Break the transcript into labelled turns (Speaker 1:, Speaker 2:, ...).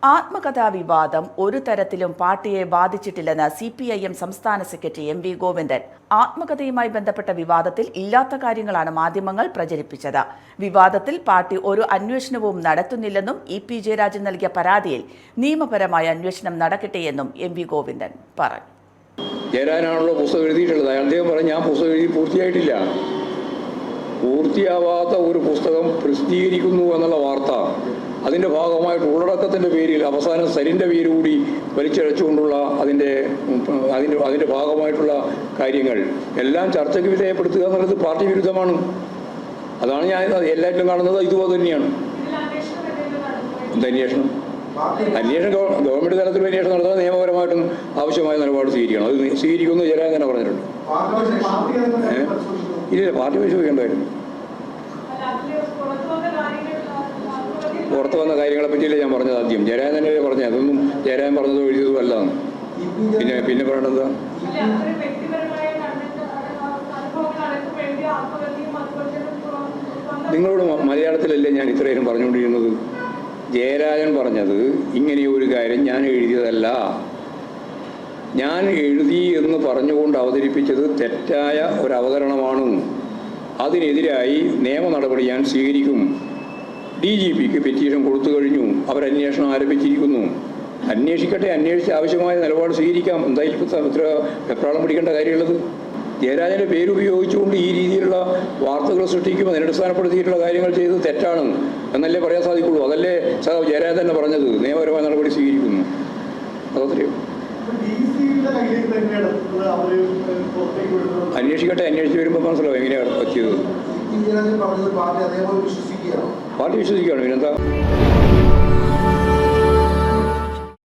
Speaker 1: ആത്മകഥാ വിവാദം ഒരു തരത്തിലും പാർട്ടിയെ ബാധിച്ചിട്ടില്ലെന്ന് CPIM സംസ്ഥാന സെക്രട്ടറി MV ഗോവിന്ദൻ. ആത്മകഥയുമായി ബന്ധപ്പെട്ട വിവാദത്തിൽ ഇല്ലാത്ത കാര്യങ്ങളാണ് മാധ്യമങ്ങൾ പ്രചരിപ്പിച്ചത്. വിവാദത്തിൽ പാർട്ടി ഒരു അന്വേഷണവും നടത്തുന്നില്ലെന്നും EP ജയരാജൻ നൽകിയ പരാതിയിൽ നിയമപരമായ അന്വേഷണം നടക്കട്ടെയെന്നും MV ഗോവിന്ദൻ പറഞ്ഞു.
Speaker 2: ജയരാജനാണല്ലോ പുസ്തകം എഴുതിയിട്ടുള്ളത്. അദ്ദേഹം പറഞ്ഞു ഞാൻ പുസ്തകം എഴുതി പൂർത്തിയായിട്ടില്ല. പൂർത്തിയാവാത്ത ഒരു പുസ്തകം പ്രസിദ്ധീകരിക്കുന്നു എന്നുള്ള വാർത്ത അതിൻ്റെ ഭാഗമായിട്ട് ഉള്ളടക്കത്തിൻ്റെ പേരിൽ അവസാനം സരിൻ്റെ പേര് കൂടി വലിച്ചഴച്ചുകൊണ്ടുള്ള അതിൻ്റെ ഭാഗമായിട്ടുള്ള കാര്യങ്ങൾ എല്ലാം ചർച്ചയ്ക്ക് വിധേയപ്പെടുത്തുക എന്നുള്ളത് പാർട്ടി വിരുദ്ധമാണ്. അതാണ് ഞാൻ എല്ലാറ്റിലും കാണുന്നത്. ഇതുപോലെ തന്നെയാണ് അന്വേഷണം ഗവൺമെൻറ് തലത്തിൽ അന്വേഷണം നടത്താൻ നിയമപരമായിട്ടും ആവശ്യമായ നിലപാട് സ്വീകരിക്കണം. അത് സ്വീകരിക്കുമെന്ന് ജയരാജൻ തന്നെ പറഞ്ഞിട്ടുണ്ട്. ഇല്ല, പാർട്ടി പരിശോധിക്കേണ്ടതായിരുന്നു. പുറത്തു വന്ന കാര്യങ്ങളെ പറ്റിയില്ലേ ഞാൻ പറഞ്ഞത്. ആദ്യം ജയരാജൻ തന്നെ പറഞ്ഞത്. അതൊന്നും ജയരാജൻ പറഞ്ഞതോ എഴുതിയതോ അല്ല. പിന്നെ പറയേണ്ടത് നിങ്ങളോട് മലയാളത്തിലല്ലേ ഞാൻ ഇത്രയും പറഞ്ഞുകൊണ്ടിരുന്നത്. ജയരാജൻ പറഞ്ഞത് ഇങ്ങനെയൊരു കാര്യം ഞാൻ എഴുതിയതല്ല, ഞാൻ എഴുതി എന്ന് പറഞ്ഞുകൊണ്ട് അവതരിപ്പിച്ചത് തെറ്റായ ഒരു അവതരണമാണ്. അതിനെതിരായി നിയമ നടപടി ഞാൻ സ്വീകരിക്കും. DGPക്ക് പെറ്റീഷൻ കൊടുത്തു കഴിഞ്ഞു. അവരന്വേഷണം ആരംഭിച്ചിരിക്കുന്നു. അന്വേഷിക്കട്ടെ, അന്വേഷിച്ച് ആവശ്യമായ നിലപാട് സ്വീകരിക്കാം. എന്തായാലും ഇത്ര വെപ്രാളം പിടിക്കേണ്ട കാര്യമുള്ളത്. ജയരാജൻ്റെ പേരുപയോഗിച്ചുകൊണ്ട് ഈ രീതിയിലുള്ള വാർത്തകൾ സൃഷ്ടിക്കുമ്പോൾ അതിനടിസ്ഥാനപ്പെടുത്തിയിട്ടുള്ള കാര്യങ്ങൾ ചെയ്തത് തെറ്റാണ് എന്നല്ലേ പറയാൻ സാധിക്കുള്ളൂ. അതല്ലേ ജയരാജൻ തന്നെ പറഞ്ഞത് നിയമപരമായ നടപടി സ്വീകരിക്കുന്നു. അതത്രയോ. അന്വേഷിക്കട്ടെ, അന്വേഷിച്ച് വരുമ്പോൾ മനസ്സിലാവും എങ്ങനെയാണ് പറ്റിയത്. പാർട്ടി വിശ്വസിക്കുകയാണ്. പിന്നെന്താ?